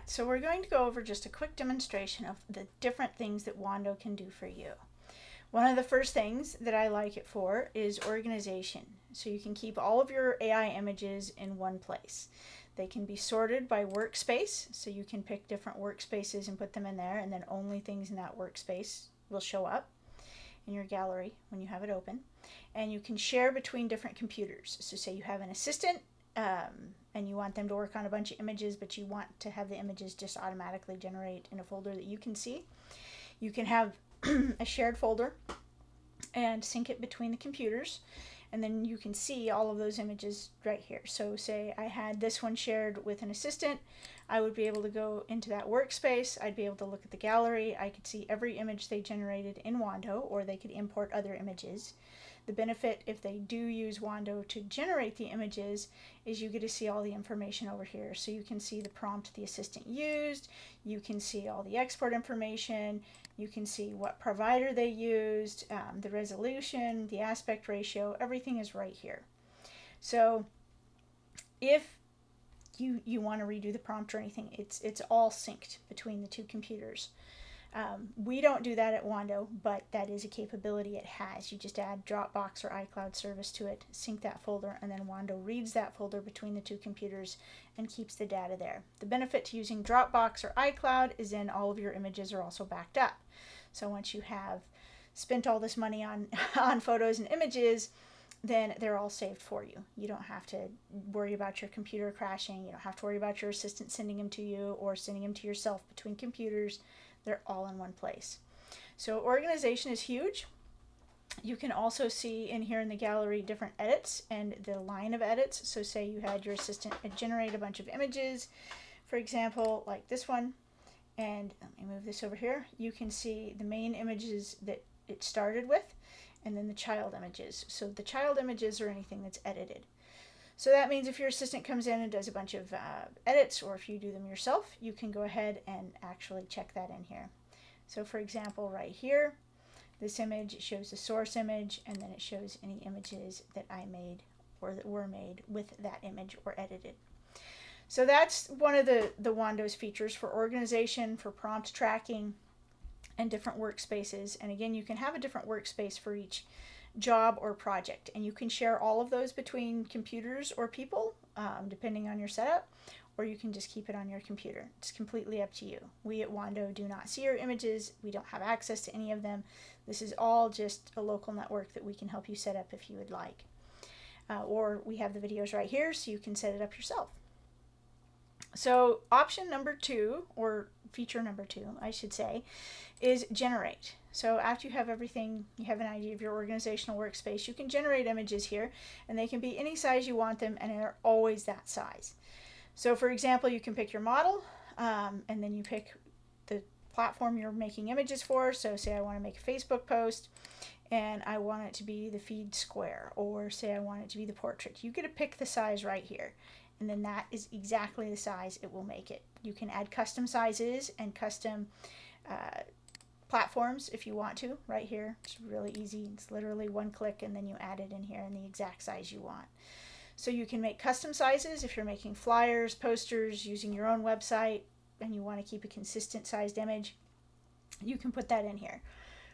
So we're going to go over just a quick demonstration of the different things that Wando can do for you. One of the first things that I like it for is organization. So you can keep all of your AI images in one place. They can be sorted by workspace, so you can pick different workspaces and put them in there, and then only things in that workspace will show up in your gallery when you have it open. And you can share between different computers. So say you have an assistant and you want them to work on a bunch of images, but you want to have the images just automatically generate in a folder that you can see. You can have a shared folder and sync it between the computers, and then you can see all of those images right here. So say I had this one shared with an assistant, I would be able to go into that workspace, I'd be able to look at the gallery, I could see every image they generated in Wando, or they could import other images. The benefit if they do use Wando to generate the images is you get to see all the information over here. So you can see the prompt the assistant used, you can see all the export information, you can see what provider they used, the resolution, the aspect ratio, everything is right here. So if you want to redo the prompt or anything, it's all synced between the two computers. We don't do that at Wando, but that is a capability it has. You just add Dropbox or iCloud service to it, sync that folder, and then Wando reads that folder between the two computers and keeps the data there. The benefit to using Dropbox or iCloud is then all of your images are also backed up. So once you have spent all this money on, on photos and images, then they're all saved for you. You don't have to worry about your computer crashing. You don't have to worry about your assistant sending them to you or sending them to yourself between computers. They're all in one place. So organization is huge. You can also see in here in the gallery different edits and the line of edits. So say you had your assistant generate a bunch of images, for example, like this one, and let me move this over here. You can see the main images that it started with, and then the child images. So the child images are anything that's edited. So that means if your assistant comes in and does a bunch of edits, or if you do them yourself, you can go ahead and actually check that in here. So for example, right here, this image shows the source image, and then it shows any images that I made or that were made with that image or edited. So that's one of the Wando's features for organization, for prompt tracking, and different workspaces. And again, you can have a different workspace for each job or project, and you can share all of those between computers or people depending on your setup, or you can just keep it on your computer. It's completely up to you. We at Wando do not see your images. We don't have access to any of them. This is all just a local network that we can help you set up if you would like, or we have the videos right here so you can set it up yourself. So option number 2, or feature number 2 I should say, is generate. So after you have everything, you have an idea of your organizational workspace, you can generate images here, and they can be any size you want them, and they're always that size. So for example, you can pick your model, and then you pick the platform you're making images for. So say I want to make a Facebook post, and I want it to be the feed square, or say I want it to be the portrait. You get to pick the size right here, and then that is exactly the size it will make it. You can add custom sizes and custom platforms if you want to right here. It's really easy. It's literally one click, and then you add it in here in the exact size you want. So you can make custom sizes if you're making flyers, posters, using your own website, and you want to keep a consistent sized image. You can put that in here.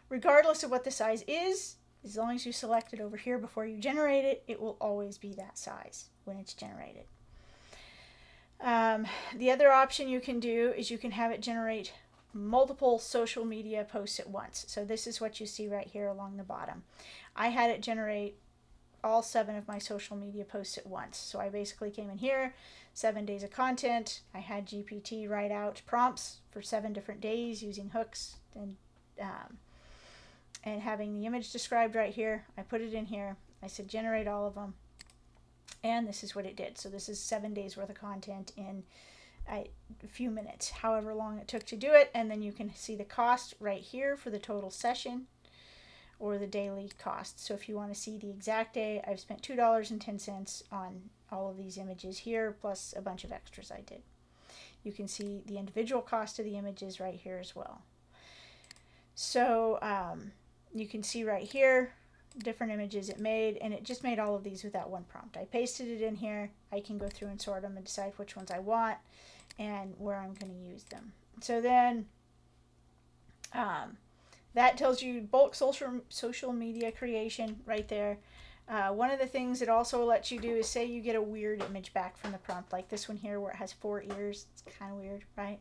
Regardless of what the size is, as long as you select it over here before you generate it, it will always be that size when it's generated. The other option you can do is you can have it generate multiple social media posts at once. So this is what you see right here along the bottom. I had it generate all 7 of my social media posts at once. So I basically came in here, 7 days of content. I had GPT write out prompts for 7 different days using hooks and having the image described right here. I put it in here. I said generate all of them, and this is what it did. So this is 7 days worth of content in a few minutes, however long it took to do it. And then you can see the cost right here for the total session or the daily cost. So if you want to see the exact day, I've spent $2.10 on all of these images here, plus a bunch of extras I did. You can see the individual cost of the images right here as well. So you can see right here different images it made, and it just made all of these with that one prompt. I pasted it in here. I can go through and sort them and decide which ones I want and where I'm going to use them. So then that tells you bulk social media creation right there. One of the things it also lets you do is say you get a weird image back from the prompt, like this one here where it has 4 ears. It's kind of weird, right?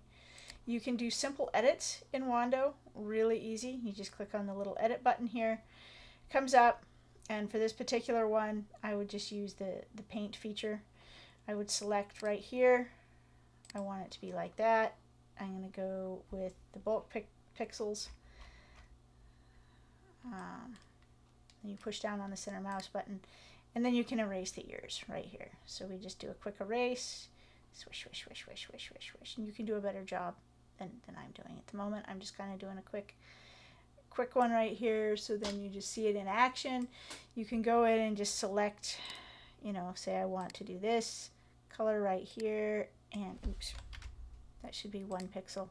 You can do simple edits in Wando, really easy. You just click on the little edit button here. It comes up, and for this particular one, I would just use the paint feature. I would select right here. I want it to be like that. I'm going to go with the bulk pixels. You push down on the center mouse button, and then you can erase the ears right here. So we just do a quick erase, swish, swish, swish, swish, swish, swish, swish, and you can do a better job than I'm doing at the moment. I'm just kind of doing a quick one right here, so then you just see it in action. You can go in and just select, you know, say I want to do this color right here, and oops, that should be 1 pixel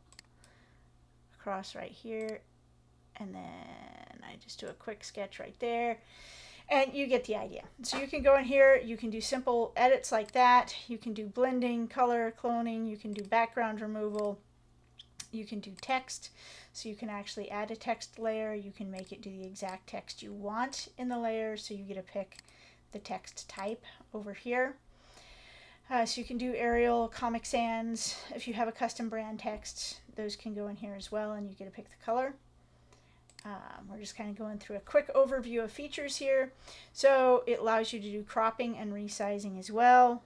across right here, and then I just do a quick sketch right there, and you get the idea. So you can go in here, you can do simple edits like that, you can do blending, color cloning, you can do background removal, you can do text, so you can actually add a text layer, you can make it do the exact text you want in the layer, so you get to pick the text type over here. So you can do Arial, Comic Sans. If you have a custom brand text, those can go in here as well, and you get to pick the color. We're just kind of going through a quick overview of features here. So it allows you to do cropping and resizing as well.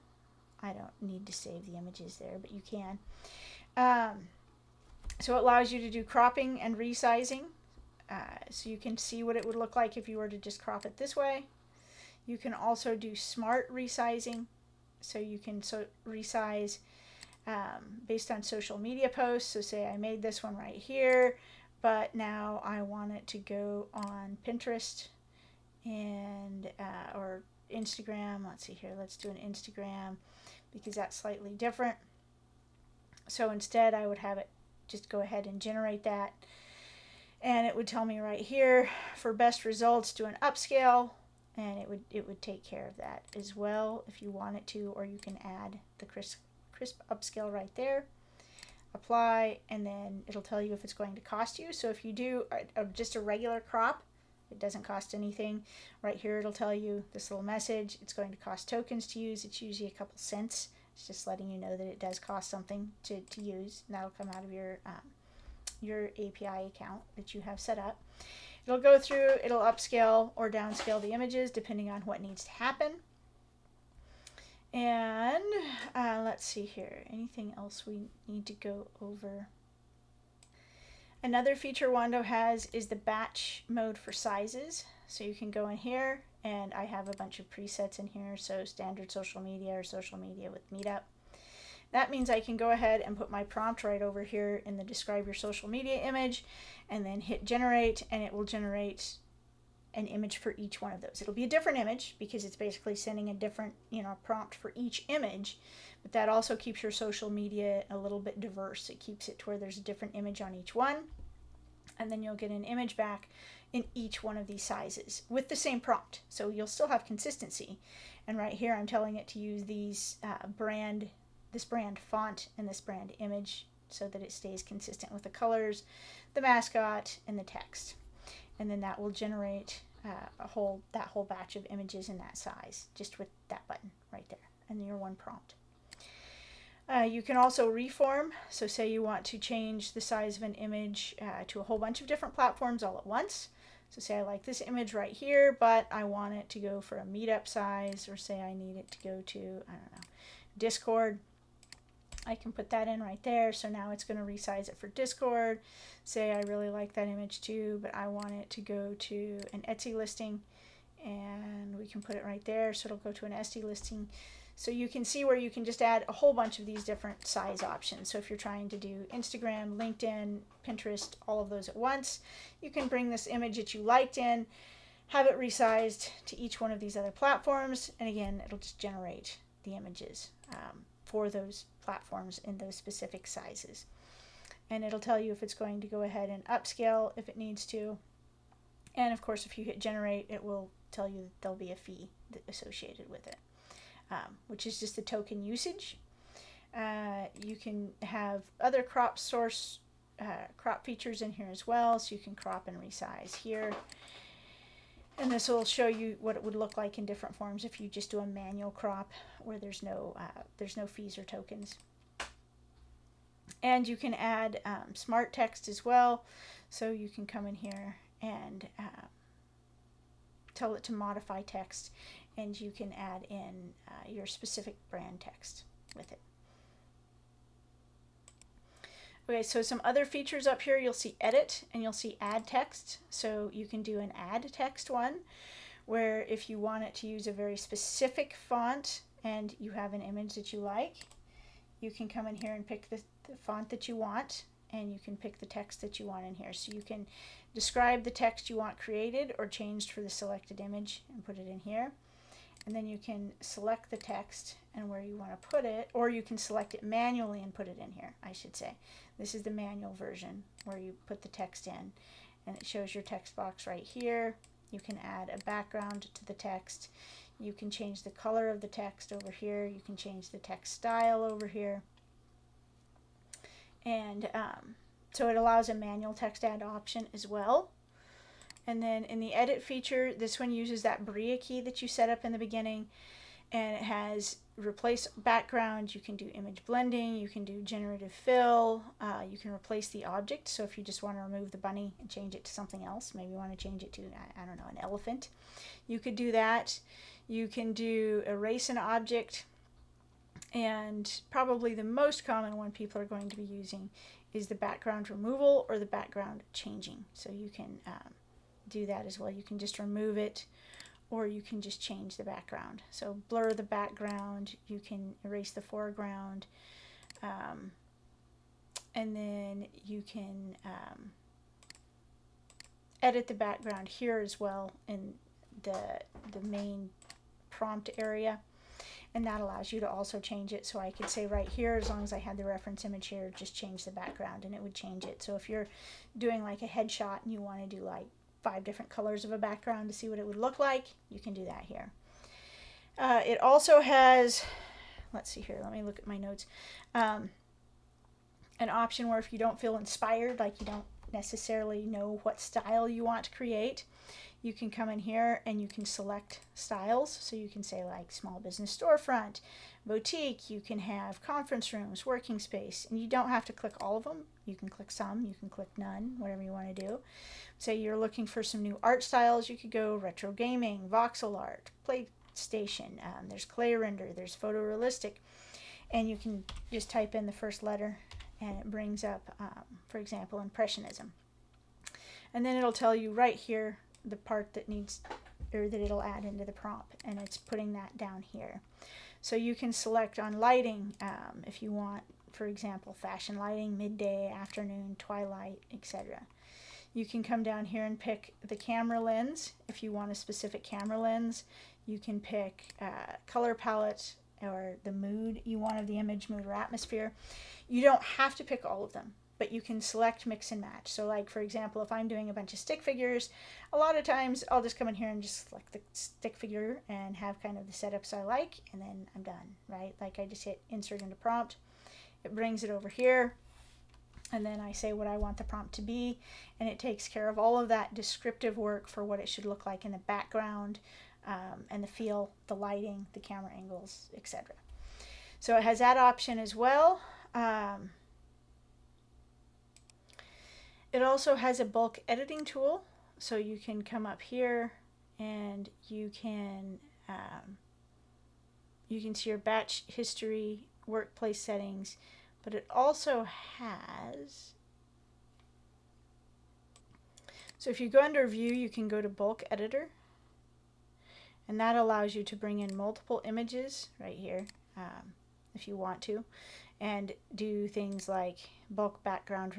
I don't need to save the images there, but you can. So it allows you to do cropping and resizing. So you can see what it would look like if you were to just crop it this way. You can also do smart resizing. So you can resize based on social media posts. So say I made this one right here, but now I want it to go on Pinterest and or Instagram. Let's see here. Let's do an Instagram because that's slightly different. So instead I would have it just go ahead and generate that. And it would tell me right here for best results, do an upscale, and it would take care of that as well if you want it to, or you can add the crisp upscale right there. Apply, and then it'll tell you if it's going to cost you. So if you do just a regular crop, it doesn't cost anything. Right here it'll tell you this little message. It's going to cost tokens to use. It's usually a couple cents. It's just letting you know that it does cost something to use, and that'll come out of your API account that you have set up. It'll go through, it'll upscale or downscale the images depending on what needs to happen. And let's see here, anything else we need to go over? Another feature Wando has is the batch mode for sizes. So you can go in here, and I have a bunch of presets in here, so standard social media or social media with Meetup. That means I can go ahead and put my prompt right over here in the describe your social media image, and then hit generate, and it will generate an image for each one of those. It'll be a different image because it's basically sending a different, prompt for each image, but that also keeps your social media a little bit diverse. It keeps it to where there's a different image on each one, and then you'll get an image back in each one of these sizes with the same prompt. So you'll still have consistency. And right here I'm telling it to use these this brand font and this brand image so that it stays consistent with the colors, the mascot, and the text. And then that will generate that whole batch of images in that size just with that button right there and your one prompt. You can also reform. So say you want to change the size of an image to a whole bunch of different platforms all at once. So say I like this image right here, but I want it to go for a Meetup size, or say I need it to go to, I don't know, Discord. I can put that in right there. So now it's going to resize it for Discord. Say I really like that image too, but I want it to go to an Etsy listing, and we can put it right there. So it'll go to an Etsy listing. So you can see where you can just add a whole bunch of these different size options. So if you're trying to do Instagram, LinkedIn, Pinterest, all of those at once, you can bring this image that you liked in, have it resized to each one of these other platforms, and again, it'll just generate the images for those platforms in those specific sizes. And it'll tell you if it's going to go ahead and upscale if it needs to. And of course, if you hit generate, it will tell you that there'll be a fee associated with it, which is just the token usage. You can have other crop features in here as well, so you can crop and resize here. And this will show you what it would look like in different forms if you just do a manual crop where there's no fees or tokens. And you can add smart text as well, so you can come in here and tell it to modify text, and you can add in your specific brand text with it. Okay, so some other features up here, you'll see edit and you'll see add text. So you can do an add text one, where if you want it to use a very specific font and you have an image that you like, you can come in here and pick the font that you want, and you can pick the text that you want in here. So you can describe the text you want created or changed for the selected image and put it in here. And then you can select the text and where you want to put it, or you can select it manually and put it in here, I should say. This is the manual version where you put the text in, and it shows your text box right here. You can add a background to the text. You can change the color of the text over here. You can change the text style over here. And so it allows a manual text add option as well. And then in the edit feature, this one uses that Bria key that you set up in the beginning, and it has replace background. You can do image blending, you can do generative fill, you can replace the object. So if you just want to remove the bunny and change it to something else, maybe you want to change it to, I don't know, an elephant, you could do that. You can do erase an object, and probably the most common one people are going to be using is the background removal or the background changing. So you can do that as well. You can just remove it, or you can just change the background. So blur the background, you can erase the foreground, and then you can edit the background here as well in the main prompt area, and that allows you to also change it. So I could say right here, as long as I had the reference image here, just change the background and it would change it. So if you're doing like a headshot and you want to do like 5 different colors of a background to see what it would look like, you can do that here. It also has, let's see here, let me look at my notes, an option where if you don't feel inspired, like you don't necessarily know what style you want to create, you can come in here and you can select styles. So you can say like small business storefront, boutique, you can have conference rooms, working space, and you don't have to click all of them. You can click some, you can click none, whatever you want to do. Say you're looking for some new art styles, you could go retro gaming, voxel art, PlayStation, there's clay render, there's photorealistic, and you can just type in the first letter and it brings up, for example, impressionism. And then it'll tell you right here the part that needs, or that it'll add into the prompt, and it's putting that down here. So you can select on lighting if you want, for example, fashion lighting, midday, afternoon, twilight, etc. You can come down here and pick the camera lens. If you want a specific camera lens, you can pick color palette or the mood you want of the image, mood or atmosphere. You don't have to pick all of them, but you can select, mix and match. So like, for example, if I'm doing a bunch of stick figures, a lot of times I'll just come in here and just select the stick figure and have kind of the setups I like, and then I'm done, right? Like I just hit insert into prompt, it brings it over here, and then I say what I want the prompt to be, and it takes care of all of that descriptive work for what it should look like in the background, and the feel, the lighting, the camera angles, etc. So it has that option as well. It also has a bulk editing tool, so you can come up here and you can see your batch history, workplace settings, but it also has, so if you go under view, you can go to bulk editor, and that allows you to bring in multiple images right here if you want to, and do things like bulk background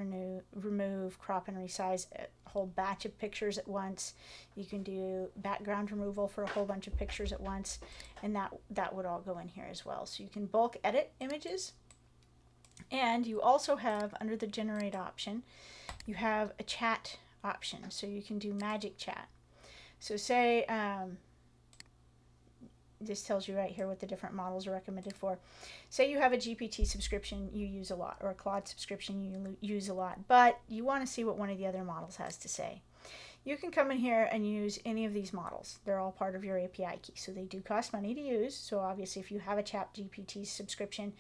remove, crop and resize a whole batch of pictures at once. You can do background removal for a whole bunch of pictures at once, and that would all go in here as well. So you can bulk edit images, and you also have, under the generate option, you have a chat options. So you can do magic chat. So say, this tells you right here what the different models are recommended for. Say you have a GPT subscription you use a lot, or a Claude subscription you use a lot, but you want to see what one of the other models has to say. You can come in here and use any of these models. They're all part of your API key, so they do cost money to use. So obviously if you have a ChatGPT subscription,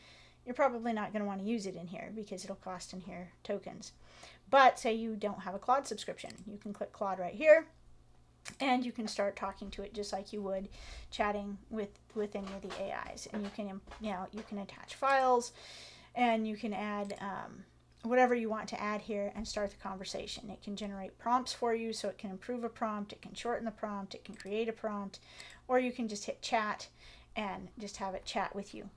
you're probably not going to want to use it in here because it'll cost in here tokens. But say you don't have a Claude subscription, you can click Claude right here, and you can start talking to it just like you would chatting with any of the AIs. And you can, you can attach files, and you can add whatever you want to add here and start the conversation. It can generate prompts for you, so it can improve a prompt, it can shorten the prompt, it can create a prompt, or you can just hit chat and just have it chat with you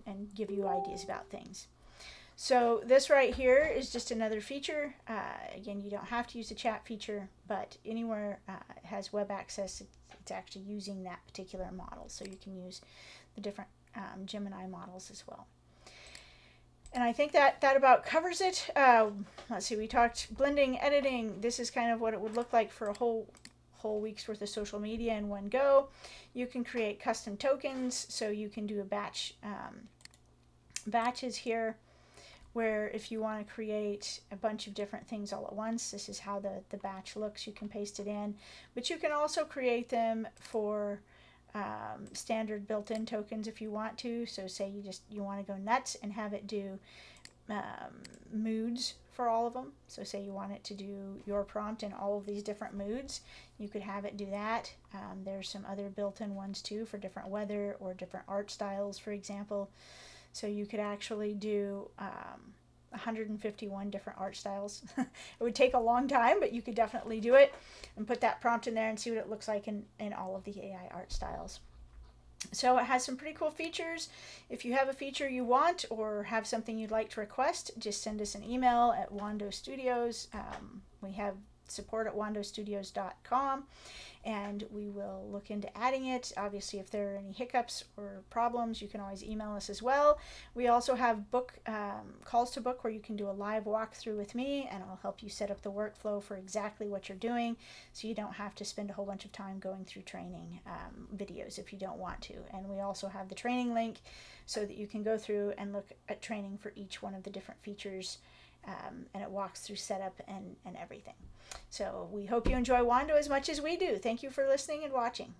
and give you ideas about things. So this right here is just another feature. Again, you don't have to use the chat feature, but anywhere it has web access, it's actually using that particular model. So you can use the different Gemini models as well. And I think that about covers it. Let's see, we talked blending, editing. This is kind of what it would look like for a whole week's worth of social media in one go. You can create custom tokens, so you can do a batches here, where if you want to create a bunch of different things all at once, this is how the batch looks. You can paste it in, but you can also create them for standard built-in tokens if you want to. So say you want to go nuts and have it do moods for all of them. So say you want it to do your prompt in all of these different moods, you could have it do that. There's some other built-in ones too for different weather or different art styles, for example. So you could actually do 151 different art styles. It would take a long time, but you could definitely do it and put that prompt in there and see what it looks like in all of the AI art styles. So it has some pretty cool features. If you have a feature you want or have something you'd like to request, just send us an email at Wando Studios. We have support@wandostudios.com, and we will look into adding it. Obviously, if there are any hiccups or problems, you can always email us as well. We also have calls to book, where you can do a live walkthrough with me, and I'll help you set up the workflow for exactly what you're doing, so you don't have to spend a whole bunch of time going through training videos if you don't want to. And we also have the training link so that you can go through and look at training for each one of the different features, and it walks through setup and everything. So we hope you enjoy Wando as much as we do. Thank you for listening and watching.